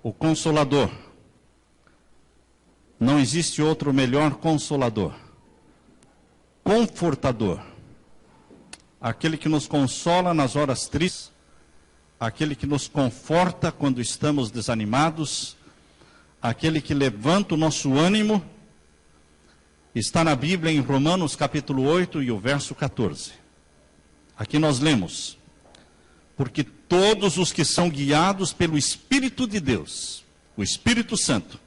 o Consolador. Não existe outro melhor Consolador, Confortador, aquele que nos consola nas horas tristes, aquele que nos conforta quando estamos desanimados, aquele que levanta o nosso ânimo, está na Bíblia em Romanos capítulo 8 e o verso 14. Aqui nós lemos: porque todos os que são guiados pelo Espírito de Deus, o Espírito Santo,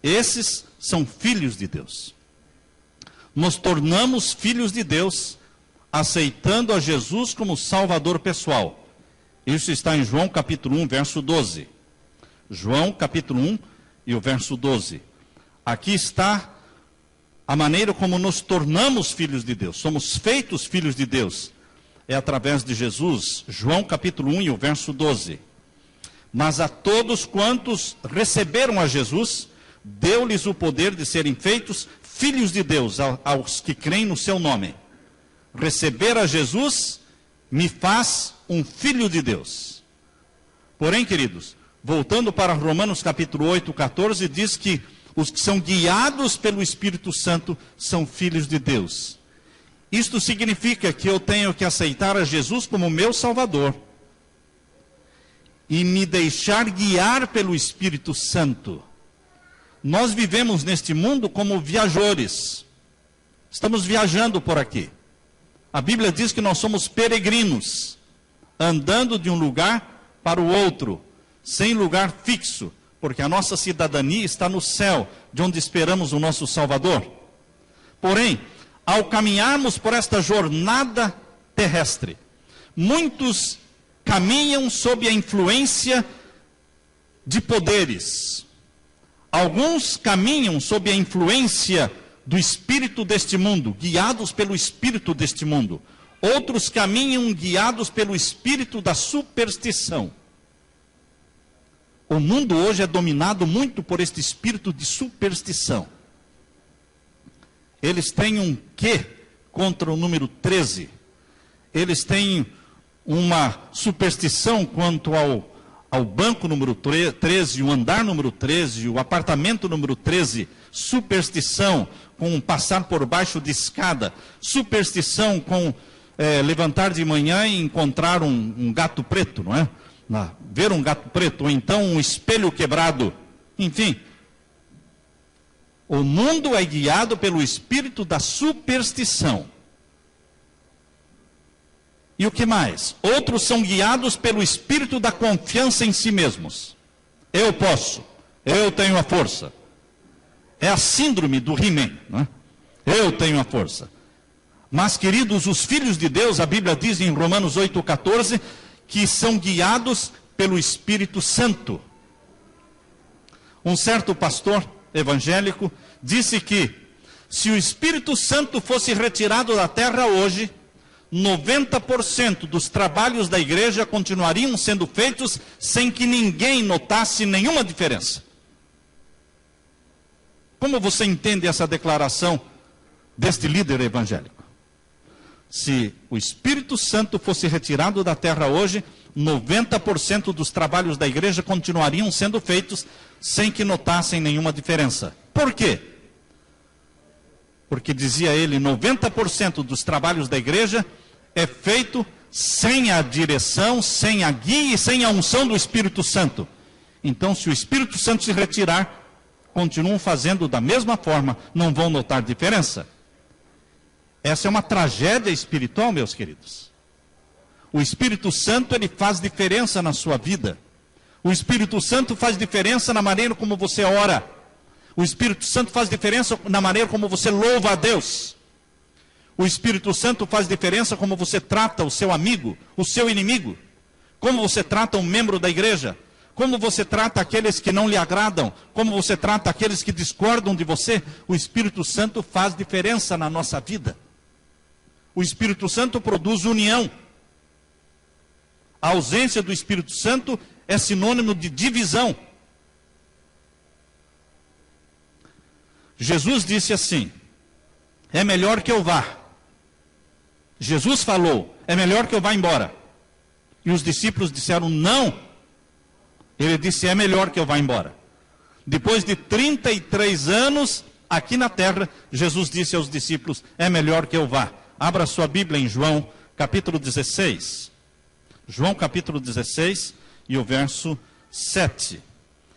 esses são filhos de Deus. Nos tornamos filhos de Deus, aceitando a Jesus como Salvador pessoal. Isso está em João capítulo 1, verso 12. João capítulo 1 e o verso 12. Aqui está a maneira como nos tornamos filhos de Deus. Somos feitos filhos de Deus. É através de Jesus. João capítulo 1 e o verso 12. Mas a todos quantos receberam a Jesus, deu-lhes o poder de serem feitos filhos de Deus, aos que creem no seu nome. Receber a Jesus me faz um filho de Deus. Porém, queridos, voltando para Romanos capítulo 8, 14, diz que os que são guiados pelo Espírito Santo são filhos de Deus. Isto significa que eu tenho que aceitar a Jesus como meu Salvador e me deixar guiar pelo Espírito Santo. Nós vivemos neste mundo como viajores. Estamos viajando por aqui. A Bíblia diz que nós somos peregrinos, andando de um lugar para o outro, sem lugar fixo, porque a nossa cidadania está no céu, de onde esperamos o nosso Salvador. Porém, ao caminharmos por esta jornada terrestre, muitos caminham sob a influência de poderes. Alguns caminham sob a influência do espírito deste mundo, guiados pelo espírito deste mundo. Outros caminham guiados pelo espírito da superstição. O mundo hoje é dominado muito por este espírito de superstição. Eles têm um quê contra o número 13. Eles têm uma superstição quanto ao banco número 13, o andar número 13, o apartamento número 13, superstição com passar por baixo de escada, superstição com levantar de manhã e encontrar um gato preto, não é? Ver um gato preto, ou então um espelho quebrado, enfim. O mundo é guiado pelo espírito da superstição. E o que mais? Outros são guiados pelo espírito da confiança em si mesmos. Eu posso, eu tenho a força. É a síndrome do He-Man, não é? Eu tenho a força. Mas, queridos, os filhos de Deus, a Bíblia diz em Romanos 8,14, que são guiados pelo Espírito Santo. Um certo pastor evangélico disse que, se o Espírito Santo fosse retirado da terra hoje, 90% dos trabalhos da igreja continuariam sendo feitos sem que ninguém notasse nenhuma diferença. Como você entende essa declaração deste líder evangélico? Se o Espírito Santo fosse retirado da terra hoje, 90% dos trabalhos da igreja continuariam sendo feitos sem que notassem nenhuma diferença. Por quê? Porque, dizia ele, 90% dos trabalhos da igreja é feito sem a direção, sem a guia e sem a unção do Espírito Santo. Então, se o Espírito Santo se retirar, continuam fazendo da mesma forma, não vão notar diferença. Essa é uma tragédia espiritual, meus queridos. O Espírito Santo, ele faz diferença na sua vida. O Espírito Santo faz diferença na maneira como você ora. O Espírito Santo faz diferença na maneira como você louva a Deus. O Espírito Santo faz diferença como você trata o seu amigo, o seu inimigo. Como você trata um membro da igreja. Como você trata aqueles que não lhe agradam. Como você trata aqueles que discordam de você. O Espírito Santo faz diferença na nossa vida. O Espírito Santo produz união. A ausência do Espírito Santo é sinônimo de divisão. Jesus disse assim: é melhor que eu vá. Jesus falou: é melhor que eu vá embora. E os discípulos disseram: não, Ele disse, é melhor que eu vá embora. Depois de 33 anos aqui na terra, Jesus disse aos discípulos, é melhor que eu vá. Abra sua Bíblia em João, capítulo 16. João, capítulo 16, e o verso 7.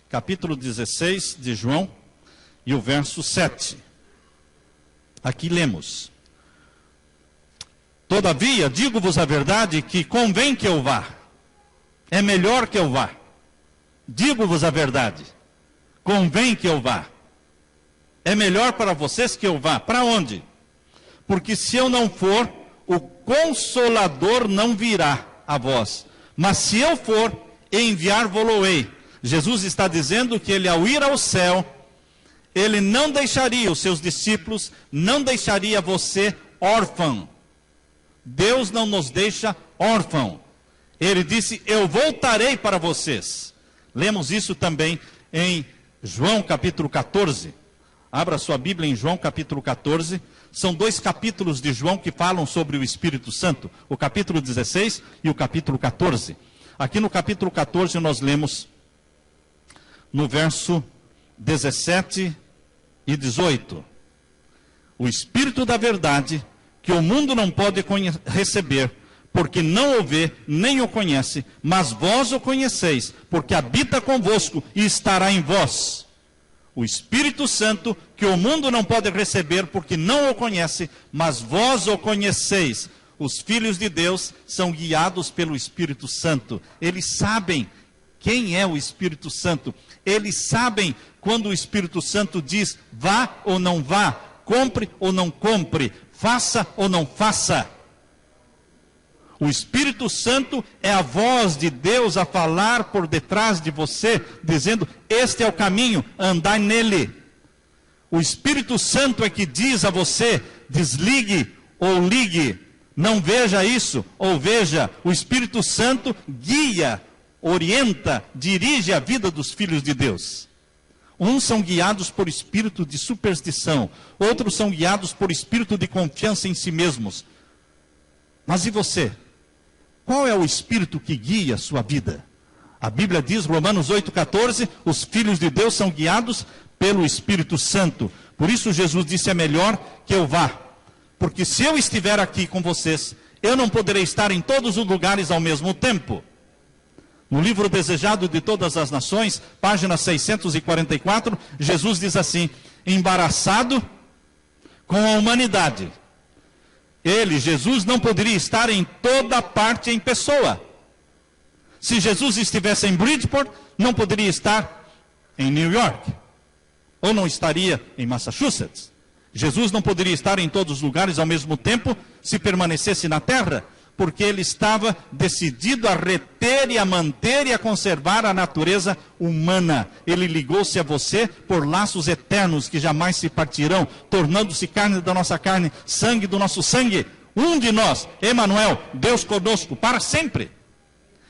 Capítulo 16 de João, e o verso 7. Aqui lemos. Todavia, digo-vos a verdade, que convém que eu vá. É melhor que eu vá. Digo-vos a verdade. Convém que eu vá. É melhor para vocês que eu vá. Para onde? Porque se eu não for, o Consolador não virá a vós. Mas se eu for, enviar-vos-ei. Jesus está dizendo que ele, ao ir ao céu, ele não deixaria os seus discípulos, não deixaria você órfão. Deus não nos deixa órfão. Ele disse, eu voltarei para vocês. Lemos isso também em João capítulo 14. Abra sua Bíblia em João capítulo 14. São 2 capítulos de João que falam sobre o Espírito Santo. O capítulo 16 e o capítulo 14. Aqui no capítulo 14 nós lemos no verso 17 e 18. O Espírito da verdade, que o mundo não pode receber, porque não o vê, nem o conhece, mas vós o conheceis, porque habita convosco e estará em vós. O Espírito Santo, que o mundo não pode receber, porque não o conhece, mas vós o conheceis. Os filhos de Deus são guiados pelo Espírito Santo. Eles sabem quem é o Espírito Santo. Eles sabem quando o Espírito Santo diz, vá ou não vá, compre ou não compre, faça ou não faça. O Espírito Santo é a voz de Deus a falar por detrás de você, dizendo, este é o caminho, andai nele. O Espírito Santo é que diz a você, desligue ou ligue, não veja isso ou veja. O Espírito Santo guia, orienta, dirige a vida dos filhos de Deus. Uns são guiados por espírito de superstição, outros são guiados por espírito de confiança em si mesmos. Mas e você? Qual é o espírito que guia a sua vida? A Bíblia diz, Romanos 8,14, os filhos de Deus são guiados pelo Espírito Santo. Por isso Jesus disse, é melhor que eu vá. Porque se eu estiver aqui com vocês, eu não poderei estar em todos os lugares ao mesmo tempo. No livro Desejado de Todas as Nações, página 644, Jesus diz assim, embaraçado com a humanidade. Ele, Jesus, não poderia estar em toda parte em pessoa. Se Jesus estivesse em Bridgeport, não poderia estar em New York. Ou não estaria em Massachusetts. Jesus não poderia estar em todos os lugares ao mesmo tempo, se permanecesse na terra, porque ele estava decidido a reter e a manter e a conservar a natureza humana. Ele ligou-se a você por laços eternos que jamais se partirão, tornando-se carne da nossa carne, sangue do nosso sangue. Um de nós, Emanuel, Deus conosco, para sempre.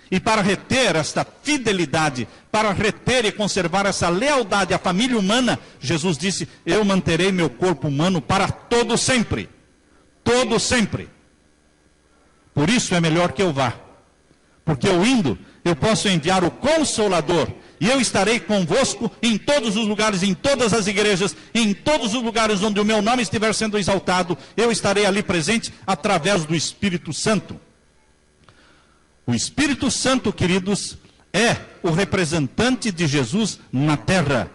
E para reter esta fidelidade, para reter e conservar essa lealdade à família humana, Jesus disse, eu manterei meu corpo humano para todo sempre. Todo sempre. Por isso é melhor que eu vá. Porque eu indo, eu posso enviar o Consolador. E eu estarei convosco em todos os lugares, em todas as igrejas, em todos os lugares onde o meu nome estiver sendo exaltado. Eu estarei ali presente através do Espírito Santo. O Espírito Santo, queridos, é o representante de Jesus na terra.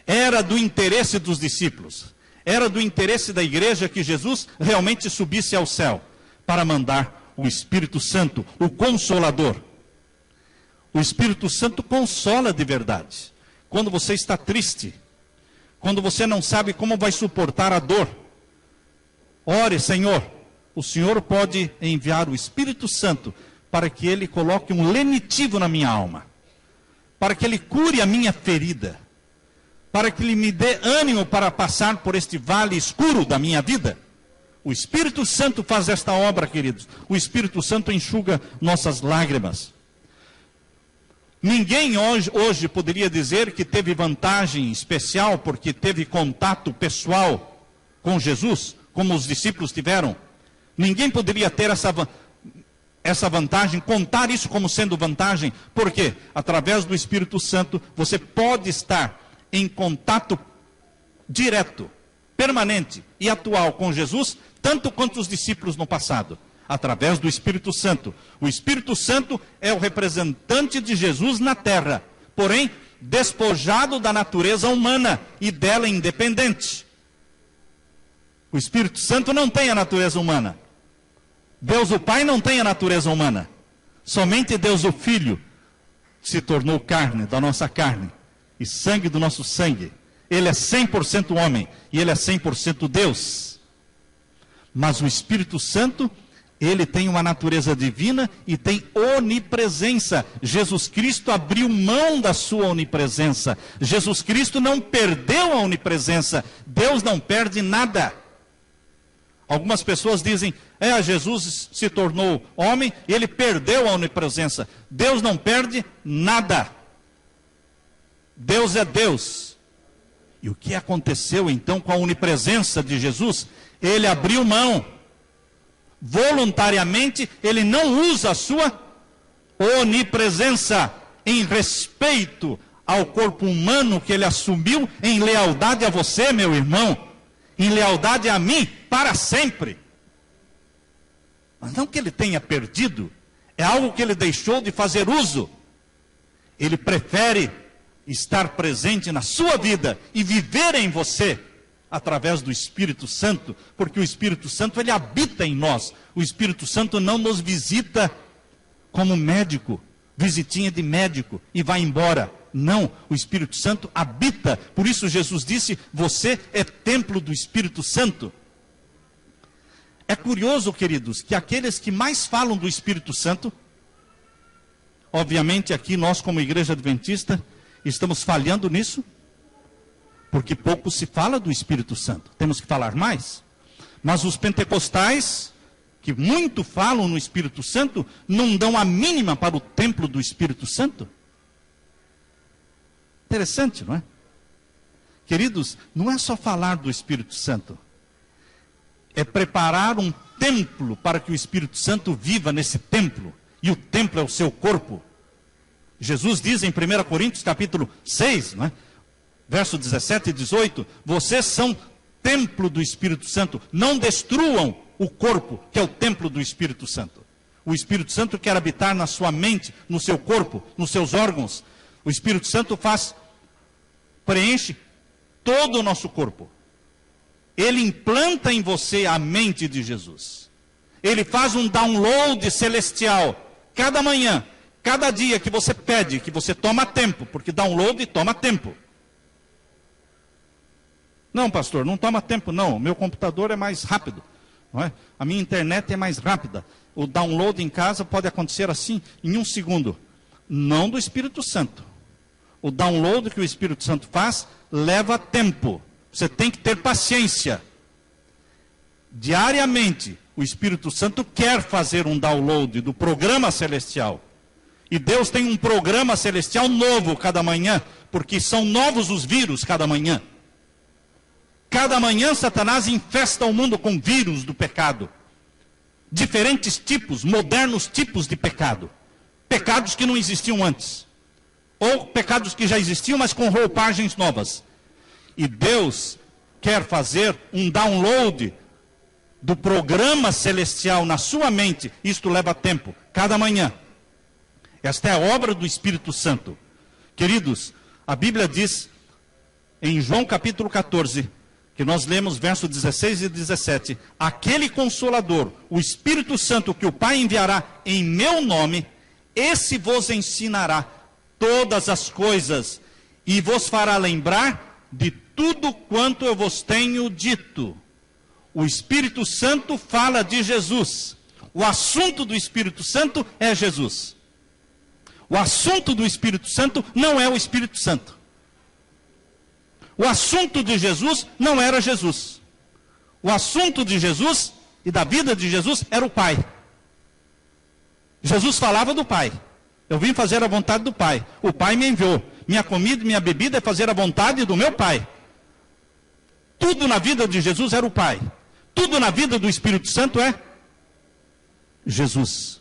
Era do interesse dos discípulos. Era do interesse da igreja que Jesus realmente subisse ao céu para mandar o Espírito Santo, o Consolador. O Espírito Santo consola de verdade. Quando você está triste, quando você não sabe como vai suportar a dor, ore, Senhor. O Senhor pode enviar o Espírito Santo para que Ele coloque um lenitivo na minha alma, para que Ele cure a minha ferida, para que Ele me dê ânimo para passar por este vale escuro da minha vida. O Espírito Santo faz esta obra, queridos. O Espírito Santo enxuga nossas lágrimas. Ninguém hoje poderia dizer que teve vantagem especial porque teve contato pessoal com Jesus, como os discípulos tiveram. Ninguém poderia ter essa vantagem. essa vantagem, contar isso como sendo vantagem, porque através do Espírito Santo você pode estar em contato direto, permanente e atual com Jesus, tanto quanto os discípulos no passado, através do Espírito Santo. O Espírito Santo é o representante de Jesus na terra, porém despojado da natureza humana e dela independente. O Espírito Santo não tem a natureza humana. Deus o Pai não tem a natureza humana. Somente Deus o Filho se tornou carne da nossa carne e sangue do nosso sangue. Ele é 100% homem e ele é 100% Deus. Mas o Espírito Santo, ele tem uma natureza divina e tem onipresença. Jesus Cristo abriu mão da sua onipresença. Jesus Cristo não perdeu a onipresença. Deus não perde nada. Algumas pessoas dizem, Jesus se tornou homem e ele perdeu a onipresença. Deus não perde nada. Deus é Deus. E o que aconteceu então com a onipresença de Jesus? Ele abriu mão. Voluntariamente, ele não usa a sua onipresença em respeito ao corpo humano que ele assumiu, em lealdade a você, meu irmão, em lealdade a mim, para sempre. Mas não que ele tenha perdido, é algo que ele deixou de fazer uso. Ele prefere estar presente na sua vida e viver em você, através do Espírito Santo, porque o Espírito Santo, ele habita em nós. O Espírito Santo não nos visita como médico, visitinha de médico e vai embora. Não, o Espírito Santo habita. Por isso Jesus disse, você é templo do Espírito Santo. É curioso, queridos, que aqueles que mais falam do Espírito Santo, obviamente aqui nós como Igreja Adventista, estamos falhando nisso, porque pouco se fala do Espírito Santo. Temos que falar mais. Mas os pentecostais, que muito falam no Espírito Santo, não dão a mínima para o templo do Espírito Santo. Interessante, não é? Queridos, não é só falar do Espírito Santo. É preparar um templo para que o Espírito Santo viva nesse templo. E o templo é o seu corpo. Jesus diz em 1 Coríntios capítulo 6, não é? Verso 17 e 18, vocês são templo do Espírito Santo, não destruam o corpo, que é o templo do Espírito Santo. O Espírito Santo quer habitar na sua mente, no seu corpo, nos seus órgãos. O Espírito Santo preenche todo o nosso corpo. Ele implanta em você a mente de Jesus. Ele faz um download celestial, cada manhã, cada dia que você pede, que você toma tempo, porque download toma tempo. Não, pastor, não toma tempo não, o meu computador é mais rápido, não é? A minha internet é mais rápida, o download em casa pode acontecer assim, em 1 segundo. Não do Espírito Santo. O download que o Espírito Santo faz, leva tempo, você tem que ter paciência. Diariamente, o Espírito Santo quer fazer um download do programa celestial. E Deus tem um programa celestial novo cada manhã, porque são novos os vírus cada manhã. Cada manhã Satanás infesta o mundo com vírus do pecado. Diferentes tipos, modernos tipos de pecado. Pecados que não existiam antes. Ou pecados que já existiam, mas com roupagens novas. E Deus quer fazer um download do programa celestial na sua mente. Isto leva tempo, cada manhã. Esta é a obra do Espírito Santo. Queridos, a Bíblia diz, em João capítulo 14, que nós lemos versos 16 e 17, aquele Consolador, o Espírito Santo que o Pai enviará em meu nome, esse vos ensinará todas as coisas e vos fará lembrar de tudo quanto eu vos tenho dito. O Espírito Santo fala de Jesus. O assunto do Espírito Santo é Jesus. O assunto do Espírito Santo não é o Espírito Santo. O assunto de Jesus não era Jesus. O assunto de Jesus e da vida de Jesus era o Pai. Jesus falava do Pai. Eu vim fazer a vontade do Pai. O Pai me enviou. Minha comida e minha bebida é fazer a vontade do meu Pai. Tudo na vida de Jesus era o Pai. Tudo na vida do Espírito Santo é Jesus.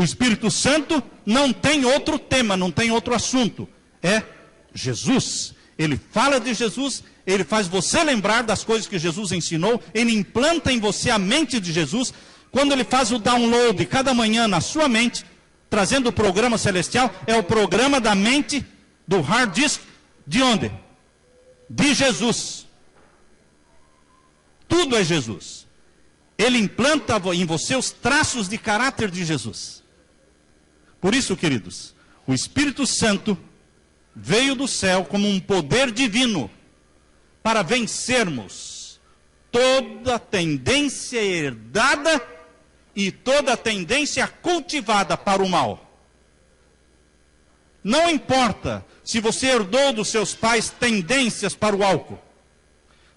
O Espírito Santo não tem outro tema, não tem outro assunto. É Jesus. Ele fala de Jesus, ele faz você lembrar das coisas que Jesus ensinou, ele implanta em você a mente de Jesus. Quando ele faz o download cada manhã na sua mente, trazendo o programa celestial, é o programa da mente, do hard disk, de onde? De Jesus. Tudo é Jesus. Ele implanta em você os traços de caráter de Jesus. Por isso, queridos, o Espírito Santo veio do céu como um poder divino para vencermos toda tendência herdada e toda tendência cultivada para o mal. Não importa se você herdou dos seus pais tendências para o álcool.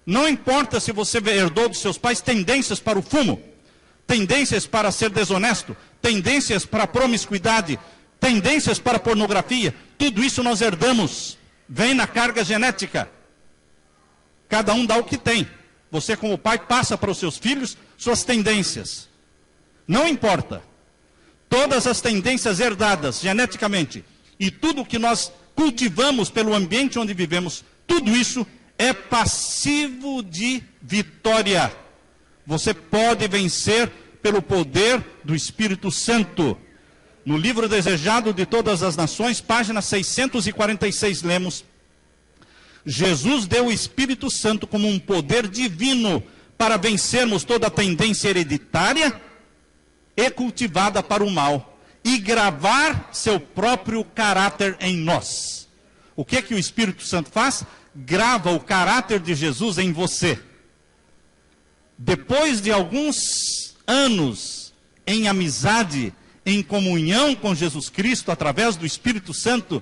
Não importa se você herdou dos seus pais tendências para o fumo, tendências para ser desonesto, tendências para a promiscuidade, tendências para a pornografia. Tudo isso nós herdamos. Vem na carga genética. Cada um dá o que tem. Você, como pai, passa para os seus filhos suas tendências. Não importa. Todas as tendências herdadas geneticamente e tudo que nós cultivamos pelo ambiente onde vivemos, tudo isso é passivo de vitória. Você pode vencer pelo poder do Espírito Santo. No livro Desejado de Todas as Nações, página 646, lemos: Jesus deu o Espírito Santo como um poder divino para vencermos toda a tendência hereditária e cultivada para o mal e gravar seu próprio caráter em nós. O que o Espírito Santo faz? Grava o caráter de Jesus em você. Depois de alguns anos em amizade, em comunhão com Jesus Cristo, através do Espírito Santo,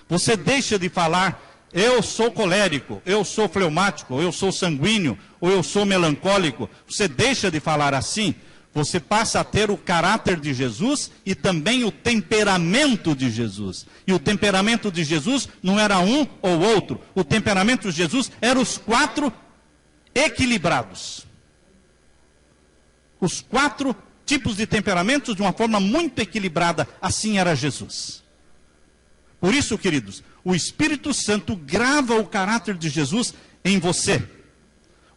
você deixa de falar: eu sou colérico, eu sou fleumático, eu sou sanguíneo, ou eu sou melancólico. Você deixa de falar assim. Você passa a ter o caráter de Jesus e também o temperamento de Jesus. E o temperamento de Jesus não era um ou outro. O temperamento de Jesus era os 4 equilibrados. Os 4 tipos de temperamentos de uma forma muito equilibrada. Assim era Jesus. Por isso, queridos, o Espírito Santo grava o caráter de Jesus em você.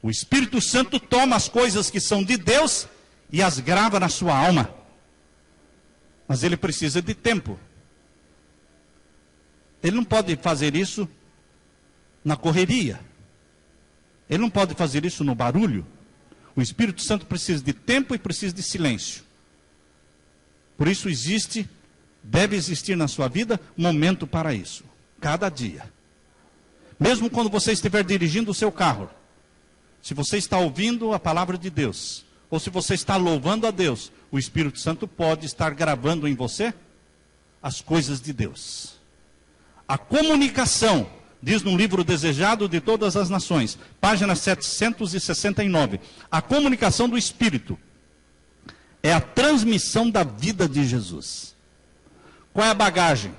O Espírito Santo toma as coisas que são de Deus e as grava na sua alma. Mas ele precisa de tempo. Ele não pode fazer isso na correria. Ele não pode fazer isso no barulho. O Espírito Santo precisa de tempo e precisa de silêncio. Por isso deve existir na sua vida momento para isso. Cada dia. Mesmo quando você estiver dirigindo o seu carro, se você está ouvindo a palavra de Deus, ou se você está louvando a Deus, o Espírito Santo pode estar gravando em você as coisas de Deus. A comunicação, diz no livro Desejado de Todas as Nações, página 769, a comunicação do Espírito é a transmissão da vida de Jesus. Qual é a bagagem?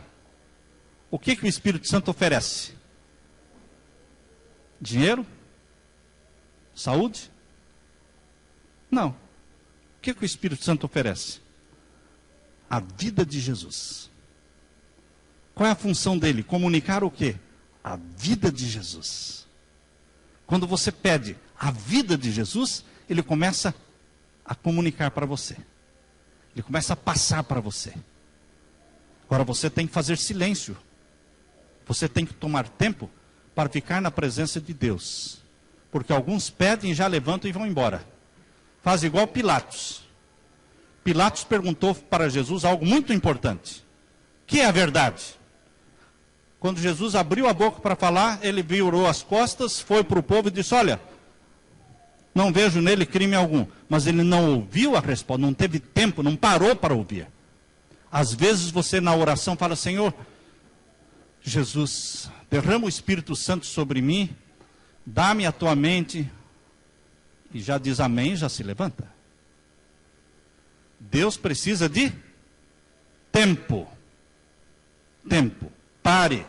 O que o Espírito Santo oferece? Dinheiro? Saúde? Não. O que o Espírito Santo oferece? A vida de Jesus. Qual é a função dele? Comunicar o quê? A vida de Jesus. Quando você pede a vida de Jesus, ele começa a comunicar para você. Ele começa a passar para você. Agora você tem que fazer silêncio. Você tem que tomar tempo para ficar na presença de Deus. Porque alguns pedem, já levantam e vão embora. Faz igual Pilatos. Pilatos perguntou para Jesus algo muito importante. Que é a verdade? Quando Jesus abriu a boca para falar, ele virou as costas, foi para o povo e disse: olha, não vejo nele crime algum. Mas ele não ouviu a resposta, não teve tempo, não parou para ouvir. Às vezes você na oração fala: Senhor, Jesus, derrama o Espírito Santo sobre mim, dá-me a tua mente. E já diz amém, já se levanta. Deus precisa de tempo. Tempo. Pare.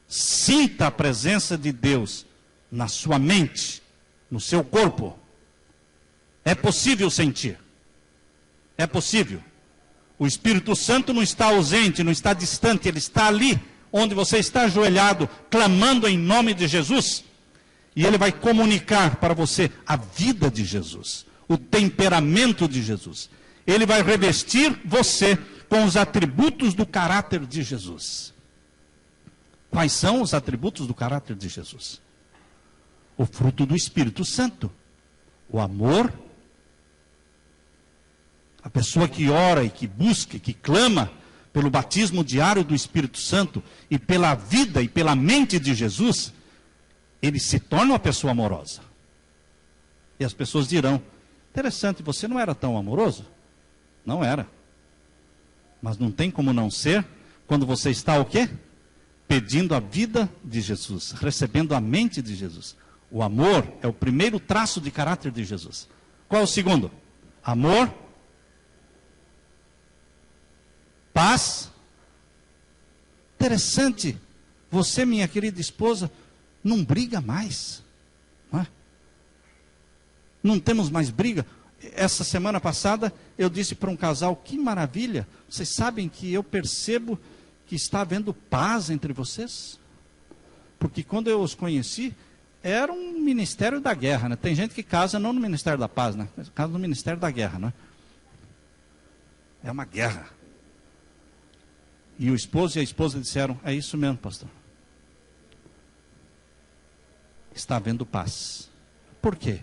Sinta a presença de Deus na sua mente, no seu corpo. É possível sentir. É possível. O Espírito Santo não está ausente, não está distante, ele está ali, onde você está ajoelhado, clamando em nome de Jesus. E ele vai comunicar para você a vida de Jesus, o temperamento de Jesus. Ele vai revestir você com os atributos do caráter de Jesus. Quais são os atributos do caráter de Jesus? O fruto do Espírito Santo. O amor. A pessoa que ora e que busca, que clama pelo batismo diário do Espírito Santo e pela vida e pela mente de Jesus, ele se torna uma pessoa amorosa. E as pessoas dirão, interessante, você não era tão amoroso? Não era. Mas não tem como não ser quando você está o quê? Pedindo a vida de Jesus, recebendo a mente de Jesus. O amor é o primeiro traço de caráter de Jesus. Qual é o segundo? Amor, paz. Interessante, você, minha querida esposa, não briga mais. Não é? Não temos mais briga. Essa semana passada eu disse para um casal, que maravilha, vocês sabem que eu percebo que está havendo paz entre vocês? Porque quando eu os conheci, era um ministério da guerra, né? Tem gente que casa não no ministério da paz, né? Casa no ministério da guerra, né? É uma guerra. E o esposo e a esposa disseram, é isso mesmo, pastor. Está havendo paz. Por quê?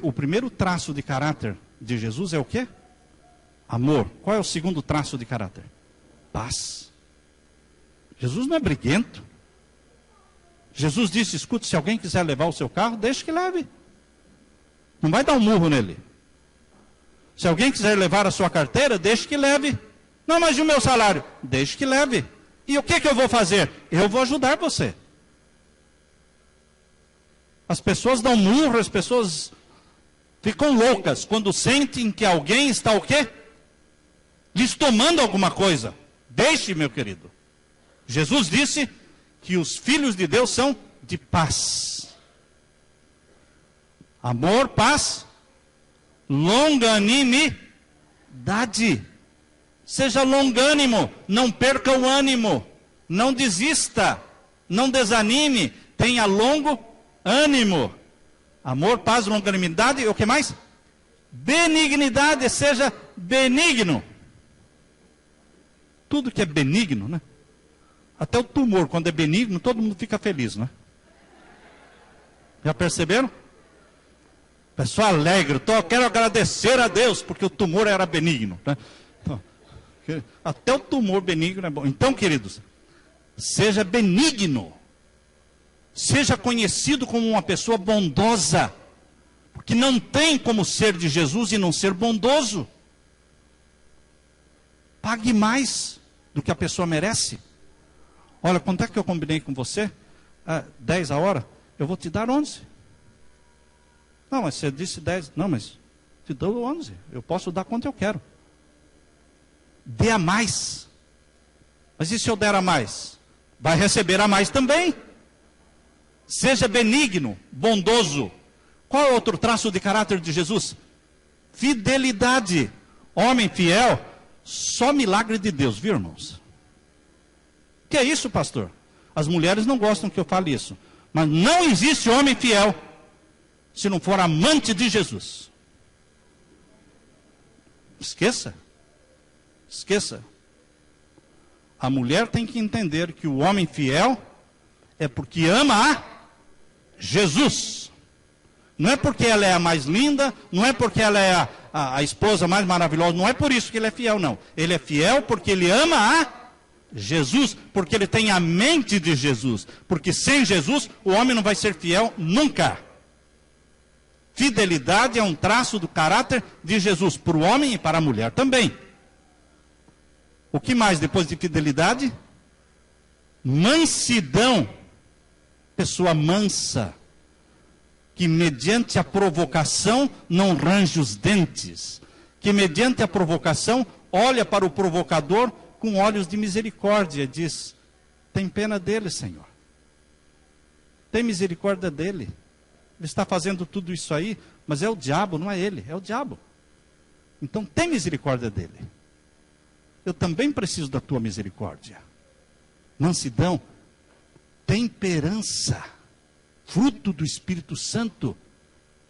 O primeiro traço de caráter de Jesus é o quê? Amor. Qual é o segundo traço de caráter? Paz. Jesus não é briguento. Jesus disse, escute, se alguém quiser levar o seu carro, deixe que leve. Não vai dar um murro nele. Se alguém quiser levar a sua carteira, deixe que leve. Não, mas e o meu salário? Deixe que leve. E o que eu vou fazer? Eu vou ajudar você. As pessoas dão murro, as pessoas ficam loucas quando sentem que alguém está o quê? Lhes tomando alguma coisa. Deixe, meu querido. Jesus disse que os filhos de Deus são de paz. Amor, paz, longanimidade. Seja longânimo, não perca o ânimo, não desista, não desanime, tenha longo ânimo. Amor, paz, longanimidade e o que mais? Benignidade, seja benigno. Tudo que é benigno, né? Até o tumor, quando é benigno, todo mundo fica feliz, né? Já perceberam? Pessoa alegre, quero agradecer a Deus, porque o tumor era benigno, né? Então, até o tumor benigno é bom. Então, queridos, seja benigno. Seja conhecido como uma pessoa bondosa. Porque não tem como ser de Jesus e não ser bondoso. Pague mais do que a pessoa merece. Olha, quanto é que eu combinei com você? 10 a hora? Eu vou te dar 11. Não, mas você disse 10. Não, mas te dou 11. Eu posso dar quanto eu quero. Dê a mais. Mas e se eu der a mais? Vai receber a mais também. Seja benigno, bondoso. Qual é outro traço de caráter de Jesus? Fidelidade. Homem fiel, só milagre de Deus, viu, irmãos? Que é isso, pastor? As mulheres não gostam que eu fale isso. Mas não existe homem fiel se não for amante de Jesus. Esqueça. Esqueça. A mulher tem que entender que o homem fiel é porque ama a Jesus. Não é porque ela é a mais linda, não é porque ela é a esposa mais maravilhosa, não é por isso que ele é fiel, não. Ele é fiel porque ele ama a Jesus, porque ele tem a mente de Jesus. Porque sem Jesus, o homem não vai ser fiel nunca. Fidelidade é um traço do caráter de Jesus, para o homem e para a mulher também. O que mais depois de fidelidade? Mansidão. Pessoa mansa, que mediante a provocação não range os dentes, que mediante a provocação olha para o provocador com olhos de misericórdia e diz, tem pena dele, Senhor. Tem misericórdia dele. Ele está fazendo tudo isso aí, mas é o diabo, não é ele, é o diabo. Então tem misericórdia dele. eu também preciso da tua misericórdia. Mansidão, temperança, fruto do Espírito Santo,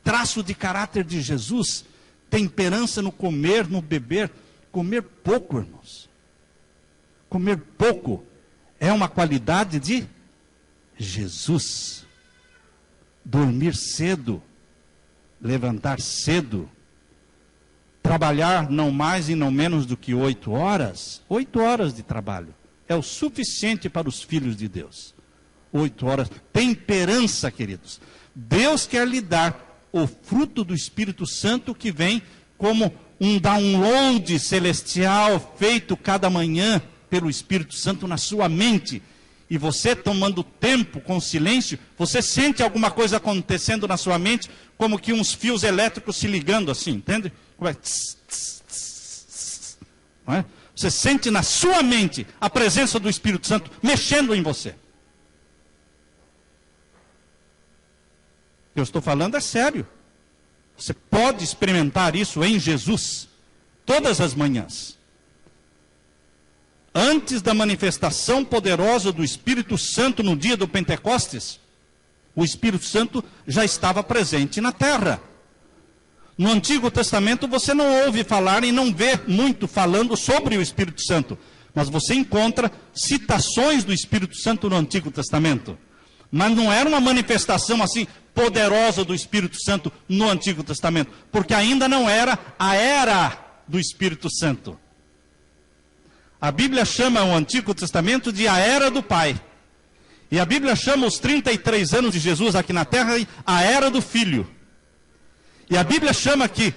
traço de caráter de Jesus, temperança no comer, no beber. Comer pouco, irmãos. Comer pouco é uma qualidade de Jesus. Dormir cedo, levantar cedo, trabalhar não mais e não menos do que 8 horas. 8 horas de trabalho é o suficiente para os filhos de Deus. 8 horas. Temperança, queridos. Deus quer lhe dar o fruto do Espírito Santo que vem como um download celestial feito cada manhã pelo Espírito Santo na sua mente. E você tomando tempo com silêncio, você sente alguma coisa acontecendo na sua mente, como que uns fios elétricos se ligando assim, entende? Como é? Tss, tss, tss, tss. Não é? Você sente na sua mente a presença do Espírito Santo mexendo em você. O que eu estou falando é sério. Você pode experimentar isso em Jesus, todas as manhãs. Antes da manifestação poderosa do Espírito Santo no dia do Pentecostes, o Espírito Santo já estava presente na terra. No Antigo Testamento você não ouve falar e não vê muito falando sobre o Espírito Santo, mas você encontra citações do Espírito Santo no Antigo Testamento. Mas não era uma manifestação assim poderosa do Espírito Santo no Antigo Testamento, porque ainda não era a era do Espírito Santo. A Bíblia chama o Antigo Testamento de a era do Pai. E a Bíblia chama os 33 anos de Jesus aqui na terra a era do Filho. E a Bíblia chama que,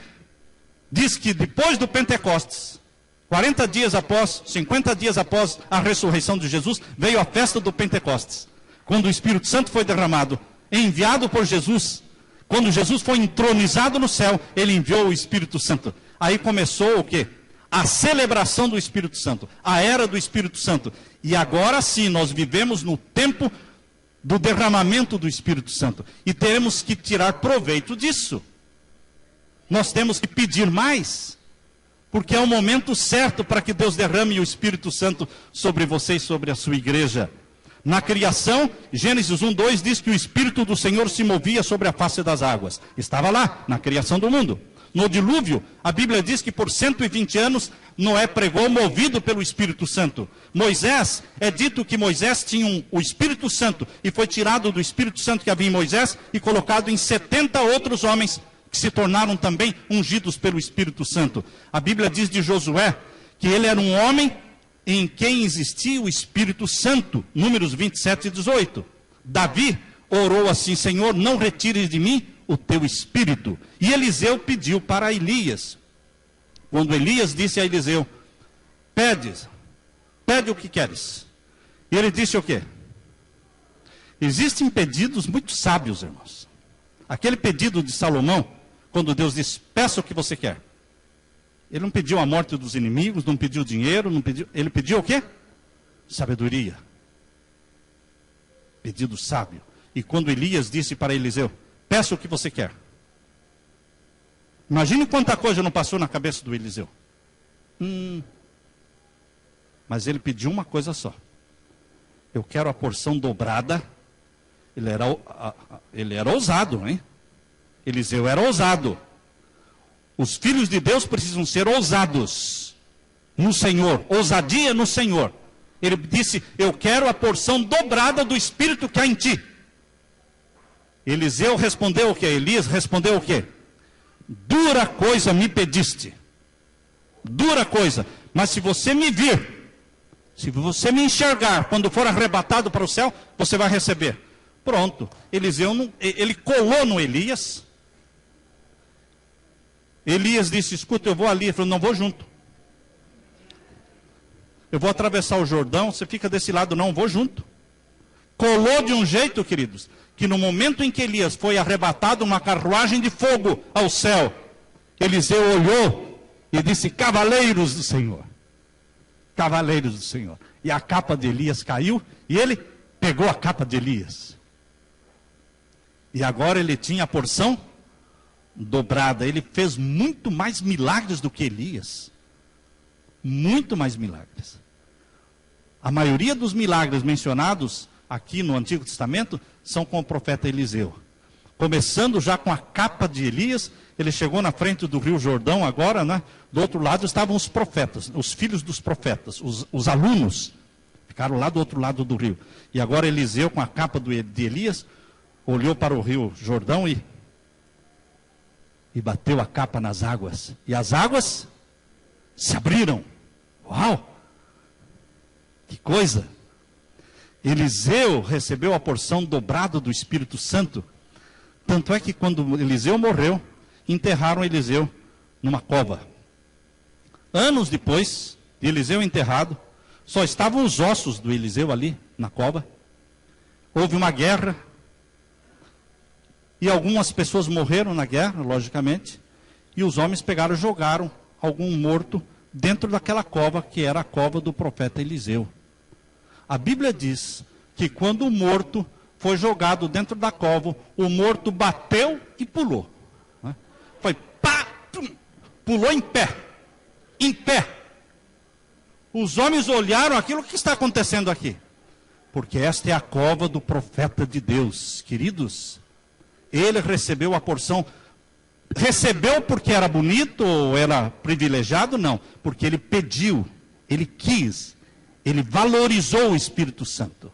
diz que depois do Pentecostes, 40 dias após, 50 dias após a ressurreição de Jesus, veio a festa do Pentecostes. Quando o Espírito Santo foi derramado, enviado por Jesus, quando Jesus foi entronizado no céu, ele enviou o Espírito Santo. Aí começou o quê? A celebração do Espírito Santo, a era do Espírito Santo. E agora sim, nós vivemos no tempo do derramamento do Espírito Santo. E teremos que tirar proveito disso. Nós temos que pedir mais, porque é o momento certo para que Deus derrame o Espírito Santo sobre você e sobre a sua igreja. Na criação, Gênesis 1:2 diz que o Espírito do Senhor se movia sobre a face das águas. Estava lá, na criação do mundo. No dilúvio, a Bíblia diz que por 120 anos, Noé pregou movido pelo Espírito Santo. Moisés, é dito que Moisés tinha o Espírito Santo, e foi tirado do Espírito Santo que havia em Moisés, e colocado em 70 outros homens, que se tornaram também ungidos pelo Espírito Santo. A Bíblia diz de Josué, que ele era um homem em quem existia o Espírito Santo. Números 27:18. Davi orou assim: Senhor, não retires de mim o teu Espírito. E Eliseu pediu para Elias. Quando Elias disse a Eliseu: pede o que queres. E ele disse o quê? Existem pedidos muito sábios, irmãos. Aquele pedido de Salomão, quando Deus disse: peça o que você quer. Ele não pediu a morte dos inimigos, não pediu dinheiro, não pediu. Ele pediu o quê? Sabedoria. Pedido sábio. E quando Elias disse para Eliseu: peça o que você quer. Imagine quanta coisa não passou na cabeça do Eliseu. Mas ele pediu uma coisa só: eu quero a porção dobrada. Ele era ousado, hein? Eliseu era ousado. Os filhos de Deus precisam ser ousados no Senhor, ousadia no Senhor. Ele disse: eu quero a porção dobrada do Espírito que há em ti. Eliseu respondeu o quê? Elias respondeu o quê? Dura coisa me pediste. Dura coisa. Mas se você me vir, se você me enxergar, quando for arrebatado para o céu, você vai receber. Pronto. Eliseu, ele colou no Elias. Elias disse: escuta, eu vou ali. Ele falou: não vou junto. Eu vou atravessar o Jordão, você fica desse lado. Não, vou junto. Colou de um jeito, queridos, que no momento em que Elias foi arrebatado, uma carruagem de fogo ao céu, Eliseu olhou e disse: cavaleiros do Senhor. Cavaleiros do Senhor. E a capa de Elias caiu, e ele pegou a capa de Elias. E agora ele tinha a porção dobrada. Ele fez muito mais milagres do que Elias. muito mais milagres. A maioria dos milagres mencionados aqui no Antigo Testamento são com o profeta Eliseu. Começando já com a capa de Elias, ele chegou na frente do Rio Jordão agora, né? Do outro lado estavam os profetas, os filhos dos profetas, os alunos. Ficaram lá do outro lado do rio. E agora Eliseu, com a capa de Elias, olhou para o Rio Jordão e bateu a capa nas águas. E as águas se abriram. Uau! Que coisa! Eliseu recebeu a porção dobrada do Espírito Santo. Tanto é que quando Eliseu morreu, enterraram Eliseu numa cova. Anos depois de Eliseu enterrado, só estavam os ossos do Eliseu ali na cova. Houve uma guerra. E algumas pessoas morreram na guerra, logicamente. E os homens pegaram e jogaram algum morto dentro daquela cova, que era a cova do profeta Eliseu. A Bíblia diz que quando o morto foi jogado dentro da cova, o morto bateu e pulou. Foi pá, pulou em pé. Em pé. Os homens olharam aquilo, o que está acontecendo aqui? Porque esta é a cova do profeta de Deus. Queridos, ele recebeu a porção. Recebeu porque era bonito ou era privilegiado? Não, porque ele pediu, ele quis, ele valorizou o Espírito Santo.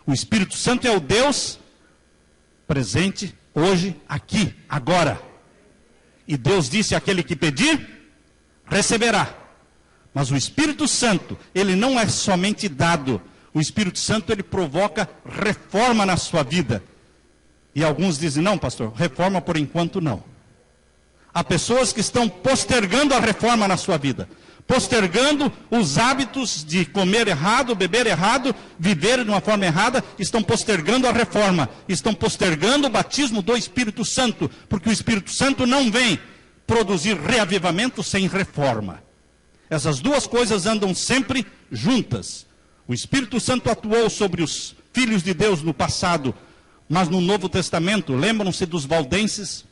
O Espírito Santo é o Deus presente hoje, aqui, agora. E Deus disse: aquele que pedir, receberá. Mas o Espírito Santo, ele não é somente dado. O Espírito Santo, ele provoca reforma na sua vida. E alguns dizem: não, pastor, reforma por enquanto não. Há pessoas que estão postergando a reforma na sua vida. Postergando os hábitos de comer errado, beber errado, viver de uma forma errada. Estão postergando a reforma. Estão postergando o batismo do Espírito Santo. Porque o Espírito Santo não vem produzir reavivamento sem reforma. Essas duas coisas andam sempre juntas. O Espírito Santo atuou sobre os filhos de Deus no passado, mas no Novo Testamento, lembram-se dos valdenses?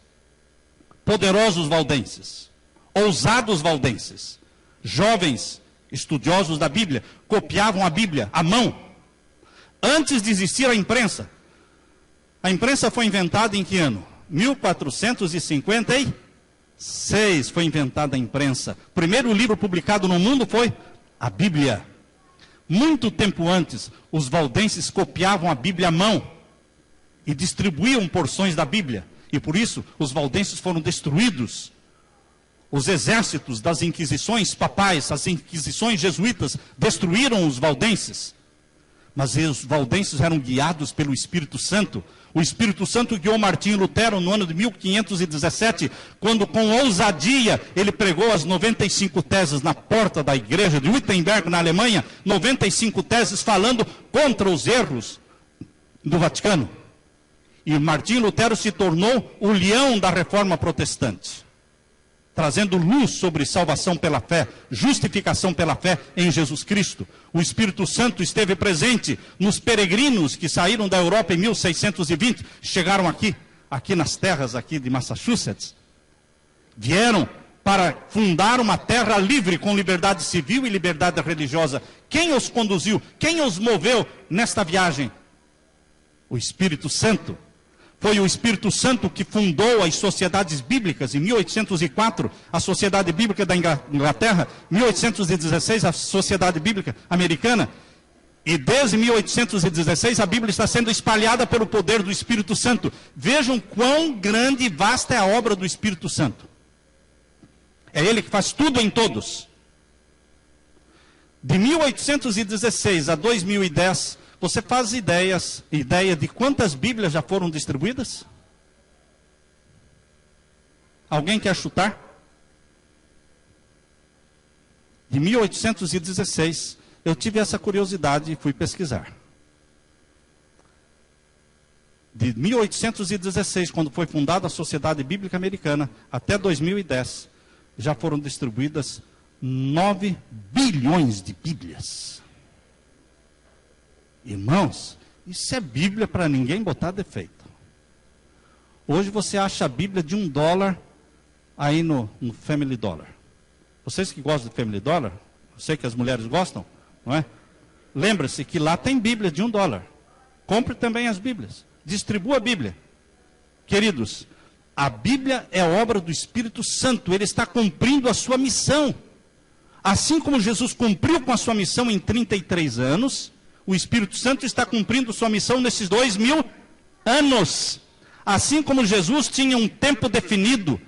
Poderosos valdenses, ousados valdenses, jovens estudiosos da Bíblia, copiavam a Bíblia à mão. Antes de existir a imprensa foi inventada em que ano? 1456 foi inventada a imprensa. O primeiro livro publicado no mundo foi a Bíblia. Muito tempo antes, os valdenses copiavam a Bíblia à mão e distribuíam porções da Bíblia. E por isso, os valdenses foram destruídos. Os exércitos das inquisições papais, as inquisições jesuítas, destruíram os valdenses. Mas os valdenses eram guiados pelo Espírito Santo. O Espírito Santo guiou Martinho Lutero no ano de 1517, quando com ousadia ele pregou as 95 teses na porta da igreja de Wittenberg, na Alemanha, 95 teses falando contra os erros do Vaticano. E Martinho Lutero se tornou o leão da reforma protestante, trazendo luz sobre salvação pela fé, justificação pela fé em Jesus Cristo. O Espírito Santo esteve presente nos peregrinos que saíram da Europa em 1620, chegaram aqui nas terras aqui de Massachusetts. Vieram para fundar uma terra livre, com liberdade civil e liberdade religiosa. Quem os conduziu? Quem os moveu nesta viagem? O Espírito Santo. Foi o Espírito Santo que fundou as sociedades bíblicas em 1804, a Sociedade Bíblica da Inglaterra, 1816, a Sociedade Bíblica Americana. E desde 1816 a Bíblia está sendo espalhada pelo poder do Espírito Santo. Vejam quão grande e vasta é a obra do Espírito Santo. É Ele que faz tudo em todos. De 1816 a 2010... você faz ideia de quantas Bíblias já foram distribuídas? Alguém quer chutar? De 1816, eu tive essa curiosidade e fui pesquisar. De 1816, quando foi fundada a Sociedade Bíblica Americana, até 2010, já foram distribuídas 9 bilhões de Bíblias. Irmãos, isso é Bíblia para ninguém botar defeito. Hoje você acha a Bíblia de $1 aí no Family Dollar. Vocês que gostam de Family Dollar, sei que as mulheres gostam, não é? Lembre-se que lá tem Bíblia de $1. Compre também as Bíblias. Distribua a Bíblia. Queridos, a Bíblia é obra do Espírito Santo. Ele está cumprindo a sua missão. Assim como Jesus cumpriu com a sua missão em 33 anos, o Espírito Santo está cumprindo sua missão nesses 2000 anos. Assim como Jesus tinha um tempo definido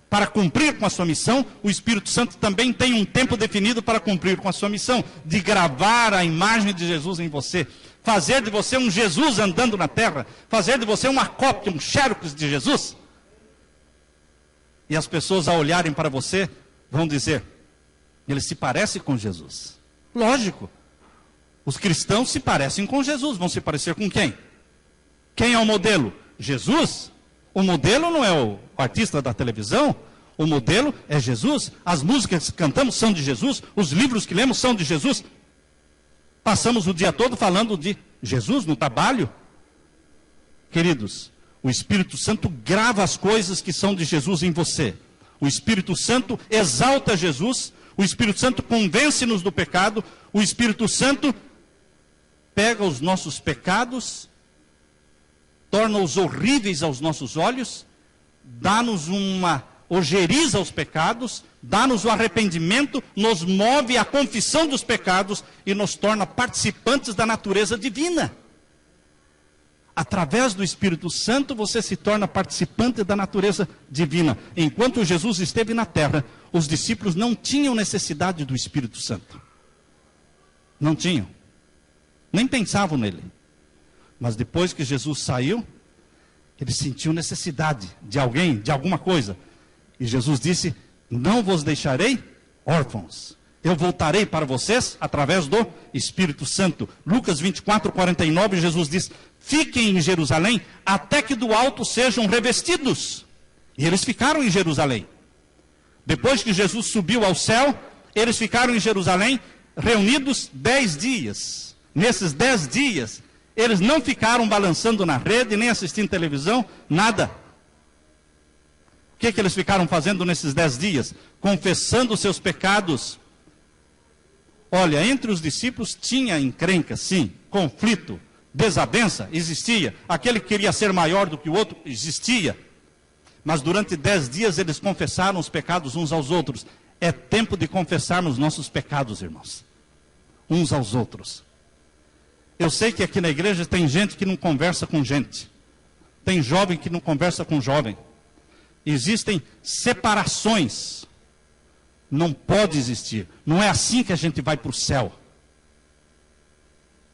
para cumprir com a sua missão, o Espírito Santo também tem um tempo definido para cumprir com a sua missão, de gravar a imagem de Jesus em você, fazer de você um Jesus andando na terra, fazer de você uma cópia, um xerox de Jesus. E as pessoas, ao olharem para você, vão dizer: ele se parece com Jesus. Lógico, os cristãos se parecem com Jesus. Vão se parecer com quem? Quem é o modelo? Jesus. O modelo não é o artista da televisão, o modelo é Jesus. As músicas que cantamos são de Jesus, os livros que lemos são de Jesus. Passamos o dia todo falando de Jesus no trabalho. Queridos, o Espírito Santo grava as coisas que são de Jesus em você. O Espírito Santo exalta Jesus, o Espírito Santo convence-nos do pecado, o Espírito Santo pega os nossos pecados, torna-os horríveis aos nossos olhos, dá-nos uma ojeriza aos pecados, dá-nos o arrependimento, nos move à confissão dos pecados e nos torna participantes da natureza divina. Através do Espírito Santo você se torna participante da natureza divina. Enquanto Jesus esteve na terra, os discípulos não tinham necessidade do Espírito Santo. Não tinham. Nem pensavam nele. Mas depois que Jesus saiu, ele sentiu necessidade de alguém, de alguma coisa. E Jesus disse: não vos deixarei órfãos. Eu voltarei para vocês através do Espírito Santo. Lucas 24:49, Jesus diz: fiquem em Jerusalém até que do alto sejam revestidos. E eles ficaram em Jerusalém. Depois que Jesus subiu ao céu, eles ficaram em Jerusalém reunidos 10 dias. Nesses 10 dias, eles não ficaram balançando na rede, nem assistindo televisão, nada. O que eles ficaram fazendo nesses 10 dias? Confessando seus pecados. Olha, entre os discípulos tinha encrenca, sim, conflito, desavença, existia. Aquele que queria ser maior do que o outro, existia. Mas durante 10 dias eles confessaram os pecados uns aos outros. É tempo de confessarmos nossos pecados, irmãos, uns aos outros. Eu sei que aqui na igreja tem gente que não conversa com gente. Tem jovem que não conversa com jovem. Existem separações. Não pode existir. Não é assim que a gente vai para o céu.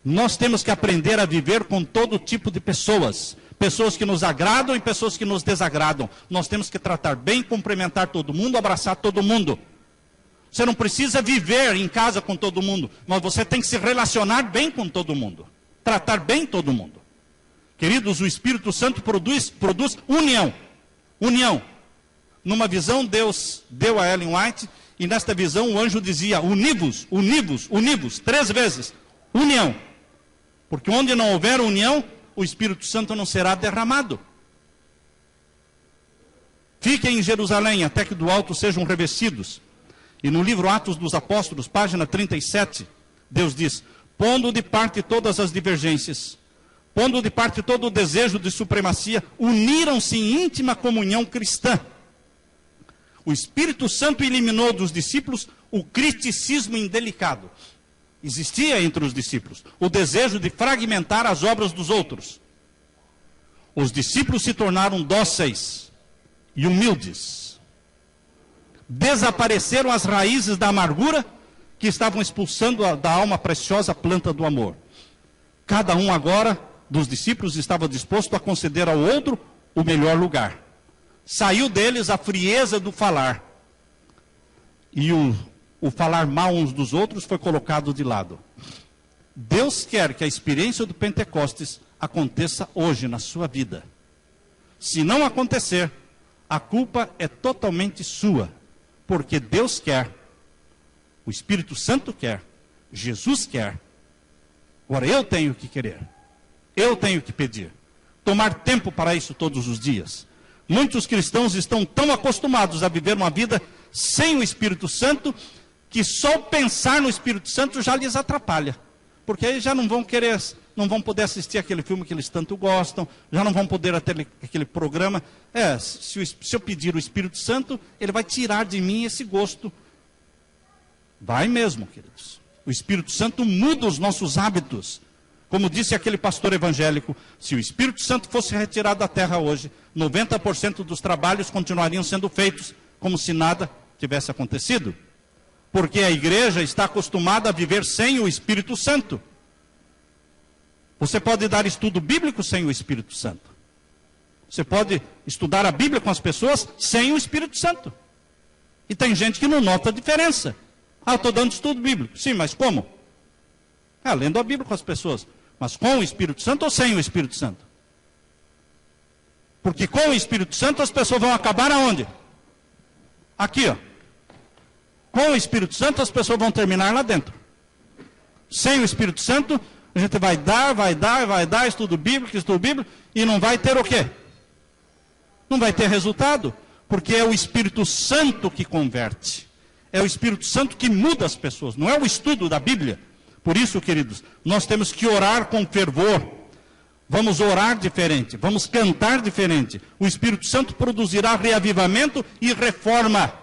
Nós temos que aprender a viver com todo tipo de pessoas. Pessoas que nos agradam e pessoas que nos desagradam. Nós temos que tratar bem, cumprimentar todo mundo, abraçar todo mundo. Você não precisa viver em casa com todo mundo, mas você tem que se relacionar bem com todo mundo. Tratar bem todo mundo. Queridos, o Espírito Santo produz união. União. Numa visão, Deus deu a Ellen White, e nesta visão o anjo dizia: univos, univos, univos, 3 vezes. União. Porque onde não houver união, o Espírito Santo não será derramado. Fiquem em Jerusalém até que do alto sejam revestidos. E no livro Atos dos Apóstolos, página 37, Deus diz: pondo de parte todas as divergências, pondo de parte todo o desejo de supremacia, uniram-se em íntima comunhão cristã. O Espírito Santo eliminou dos discípulos o criticismo indelicado. Existia entre os discípulos o desejo de fragmentar as obras dos outros. Os discípulos se tornaram dóceis e humildes. Desapareceram as raízes da amargura que estavam expulsando da alma preciosa a planta do amor. Cada um agora dos discípulos estava disposto a conceder ao outro o melhor lugar. Saiu deles a frieza do falar. E o falar mal uns dos outros foi colocado de lado. Deus quer que a experiência do Pentecostes aconteça hoje na sua vida. Se não acontecer, a culpa é totalmente sua. Porque Deus quer, o Espírito Santo quer, Jesus quer. Agora eu tenho que querer, eu tenho que pedir, tomar tempo para isso todos os dias. Muitos cristãos estão tão acostumados a viver uma vida sem o Espírito Santo, que só o pensar no Espírito Santo já lhes atrapalha. Porque aí já não vão querer, não vão poder assistir aquele filme que eles tanto gostam, já não vão poder ter aquele programa. Se eu pedir o Espírito Santo, ele vai tirar de mim esse gosto. Vai mesmo, queridos. O Espírito Santo muda os nossos hábitos. Como disse aquele pastor evangélico, se o Espírito Santo fosse retirado da terra hoje, 90% dos trabalhos continuariam sendo feitos como se nada tivesse acontecido. Porque a igreja está acostumada a viver sem o Espírito Santo. Você pode dar estudo bíblico sem o Espírito Santo. Você pode estudar a Bíblia com as pessoas sem o Espírito Santo. E tem gente que não nota a diferença. Eu estou dando estudo bíblico. Sim, mas como? Lendo a Bíblia com as pessoas. Mas com o Espírito Santo ou sem o Espírito Santo? Porque com o Espírito Santo as pessoas vão acabar aonde? Aqui, ó. Com o Espírito Santo as pessoas vão terminar lá dentro. Sem o Espírito Santo, a gente vai dar estudo bíblico, e não vai ter o quê? Não vai ter resultado. Porque é o Espírito Santo que converte. É o Espírito Santo que muda as pessoas. Não é o estudo da Bíblia. Por isso, queridos, nós temos que orar com fervor. Vamos orar diferente, vamos cantar diferente. O Espírito Santo produzirá reavivamento e reforma.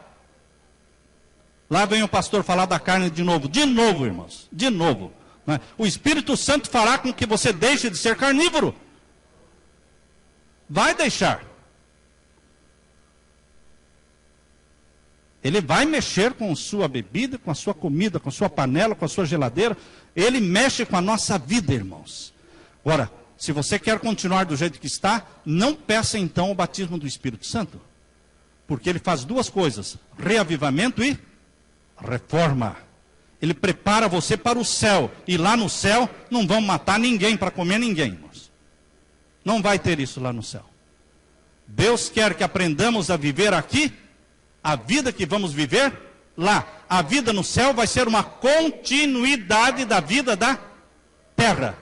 Lá vem o pastor falar da carne de novo, irmãos, de novo. Né? O Espírito Santo fará com que você deixe de ser carnívoro. Vai deixar. Ele vai mexer com a sua bebida, com a sua comida, com a sua panela, com a sua geladeira. Ele mexe com a nossa vida, irmãos. Agora, se você quer continuar do jeito que está, não peça então o batismo do Espírito Santo. Porque ele faz duas coisas: reavivamento e reforma. Ele prepara você para o céu. E lá no céu não vão matar ninguém para comer ninguém, irmãos. Não vai ter isso lá no céu. Deus quer que aprendamos a viver aqui a vida que vamos viver lá. A vida no céu vai ser uma continuidade da vida da terra.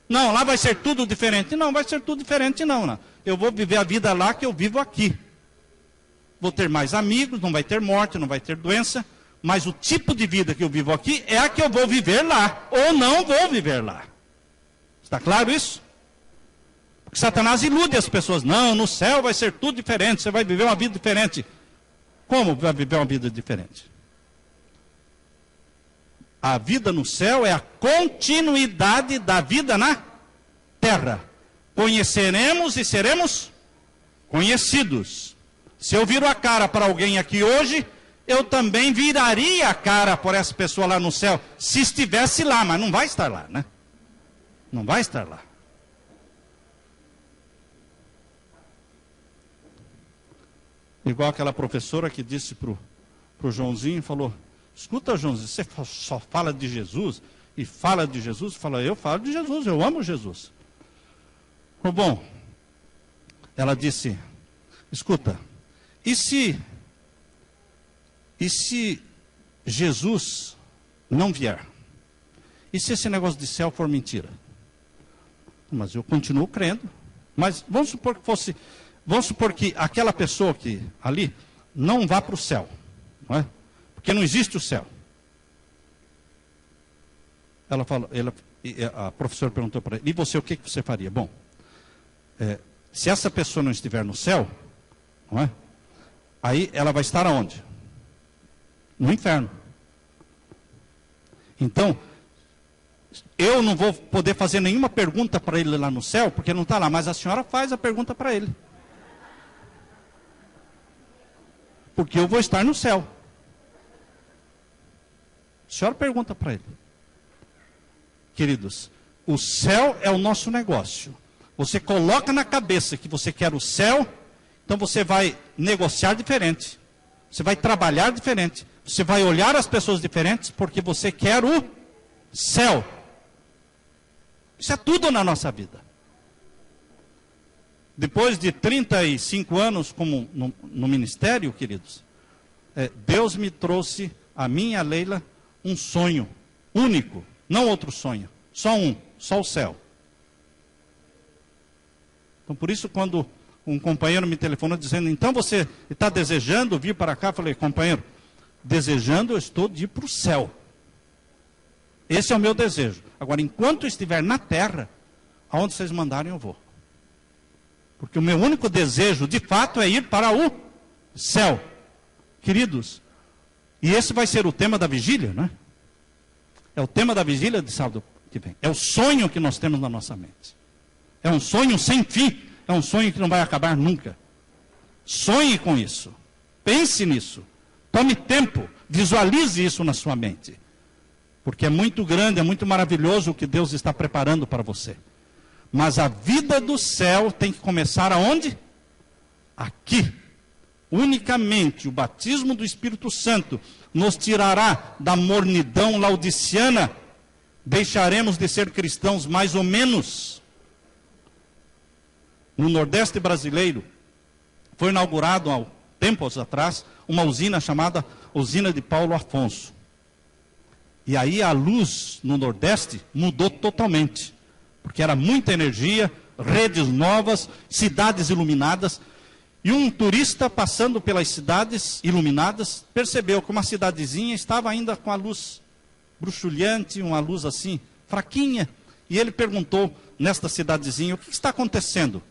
Não, lá vai ser tudo diferente. Não, vai ser tudo diferente não. Eu vou viver a vida lá que eu vivo aqui. Vou ter mais amigos, não vai ter morte, não vai ter doença. Mas o tipo de vida que eu vivo aqui é a que eu vou viver lá. Ou não vou viver lá. Está claro isso? Porque Satanás ilude as pessoas. Não, no céu vai ser tudo diferente. Você vai viver uma vida diferente. Como vai viver uma vida diferente? A vida no céu é a continuidade da vida na terra. Conheceremos e seremos conhecidos. Se eu viro a cara para alguém aqui hoje, eu também viraria a cara por essa pessoa lá no céu, se estivesse lá, mas não vai estar lá, né? Não vai estar lá. Igual aquela professora que disse para o Joãozinho, falou: escuta, Joãozinho, você só fala de Jesus, e fala de Jesus, fala, eu falo de Jesus, eu amo Jesus. Bom, ela disse, escuta, e se Jesus não vier? E se esse negócio de céu for mentira? Mas eu continuo crendo. Mas vamos supor que aquela pessoa que ali não vá para o céu, não é? Porque não existe o céu. A professora perguntou para ele: e você, o que você faria? Bom, se essa pessoa não estiver no céu, não é? Aí ela vai estar aonde? No inferno. Então, eu não vou poder fazer nenhuma pergunta para ele lá no céu, porque não está lá, mas a senhora faz a pergunta para ele. Porque eu vou estar no céu. A senhora pergunta para ele. Queridos, o céu é o nosso negócio. Você coloca na cabeça que você quer o céu, então você vai negociar diferente. Você vai trabalhar diferente. Você vai olhar as pessoas diferentes, porque você quer o céu. Isso é tudo na nossa vida. Depois de 35 anos como no ministério, queridos, Deus me trouxe, a mim e a Leila, um sonho único, não outro sonho, só um, só o céu. Então, por isso, quando um companheiro me telefonou dizendo, então você está desejando vir para cá? Eu falei, companheiro, desejando, eu estou de ir para o céu. Esse é o meu desejo. Agora, enquanto eu estiver na terra, aonde vocês mandarem eu vou. Porque o meu único desejo, de fato, é ir para o céu. Queridos, e esse vai ser o tema da vigília, não é? É o tema da vigília de sábado que vem. É o sonho que nós temos na nossa mente. É um sonho sem fim. É um sonho que não vai acabar nunca. Sonhe com isso. Pense nisso. Tome tempo. Visualize isso na sua mente. Porque é muito grande, é muito maravilhoso o que Deus está preparando para você. Mas a vida do céu tem que começar aonde? Aqui. Unicamente o batismo do Espírito Santo nos tirará da mornidão laodiciana. Deixaremos de ser cristãos mais ou menos. No Nordeste brasileiro, foi inaugurado há tempos atrás uma usina chamada Usina de Paulo Afonso. E aí a luz no Nordeste mudou totalmente. Porque era muita energia, redes novas, cidades iluminadas. E um turista passando pelas cidades iluminadas, percebeu que uma cidadezinha estava ainda com a luz bruxulhante, uma luz assim, fraquinha. E ele perguntou nesta cidadezinha, o que está acontecendo?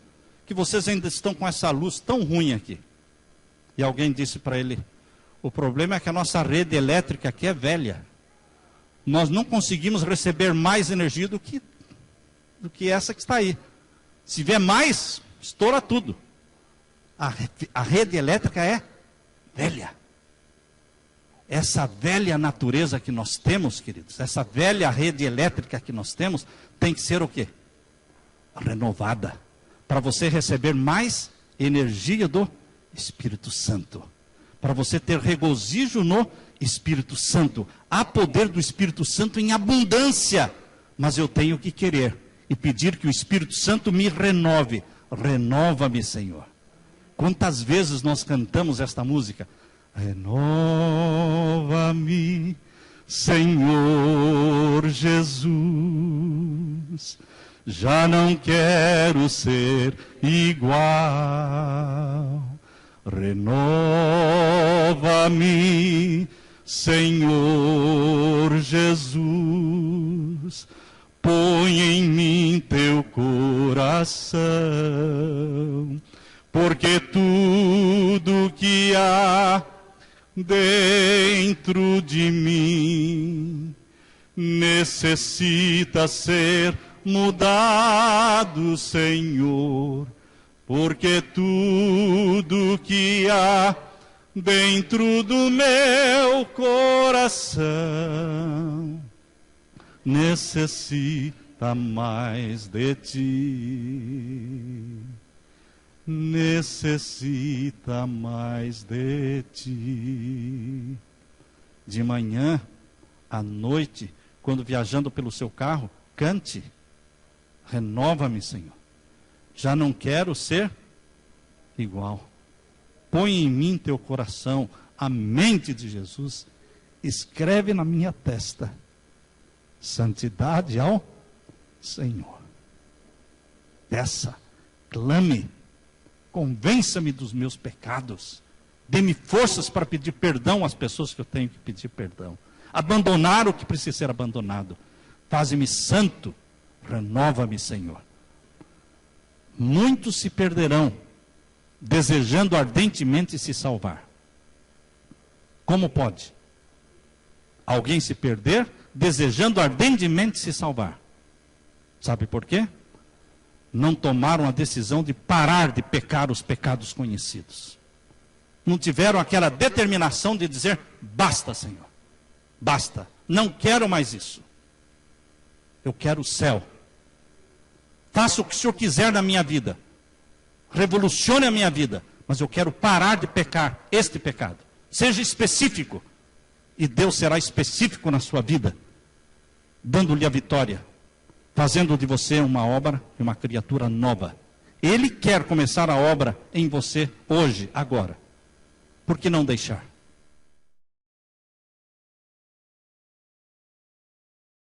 Que vocês ainda estão com essa luz tão ruim aqui. E alguém disse para ele, o problema é que a nossa rede elétrica aqui é velha. Nós não conseguimos receber mais energia do que essa que está aí. Se vier mais, estoura tudo. A rede elétrica é velha. Essa velha natureza que nós temos, queridos, essa velha rede elétrica que nós temos, tem que ser o quê? Renovada. Para você receber mais energia do Espírito Santo. Para você ter regozijo no Espírito Santo. Há poder do Espírito Santo em abundância. Mas eu tenho que querer e pedir que o Espírito Santo me renove. Renova-me, Senhor. Quantas vezes nós cantamos esta música? Renova-me, Senhor Jesus. Já não quero ser igual. Renova-me, Senhor Jesus. Põe em mim teu coração. Porque tudo que há dentro de mim necessita ser mudado, Senhor. Porque tudo que há dentro do meu coração necessita mais de ti. Necessita mais de ti. De manhã, à noite, quando viajando pelo seu carro, cante. Renova-me, Senhor. Já não quero ser igual. Põe em mim teu coração, a mente de Jesus. Escreve na minha testa. Santidade ao Senhor. Peça, clame. Convença-me dos meus pecados. Dê-me forças para pedir perdão às pessoas que eu tenho que pedir perdão. Abandonar o que precisa ser abandonado. Faze-me santo. Renova-me, Senhor. Muitos se perderão, desejando ardentemente se salvar. Como pode alguém se perder, desejando ardentemente se salvar? Sabe por quê? Não tomaram a decisão de parar de pecar os pecados conhecidos. Não tiveram aquela determinação de dizer, basta, Senhor, basta, não quero mais isso. Eu quero o céu. Faça o que o Senhor quiser na minha vida. Revolucione a minha vida. Mas eu quero parar de pecar este pecado. Seja específico. E Deus será específico na sua vida, dando-lhe a vitória, fazendo de você uma obra e uma criatura nova. Ele quer começar a obra em você hoje, agora. Por que não deixar?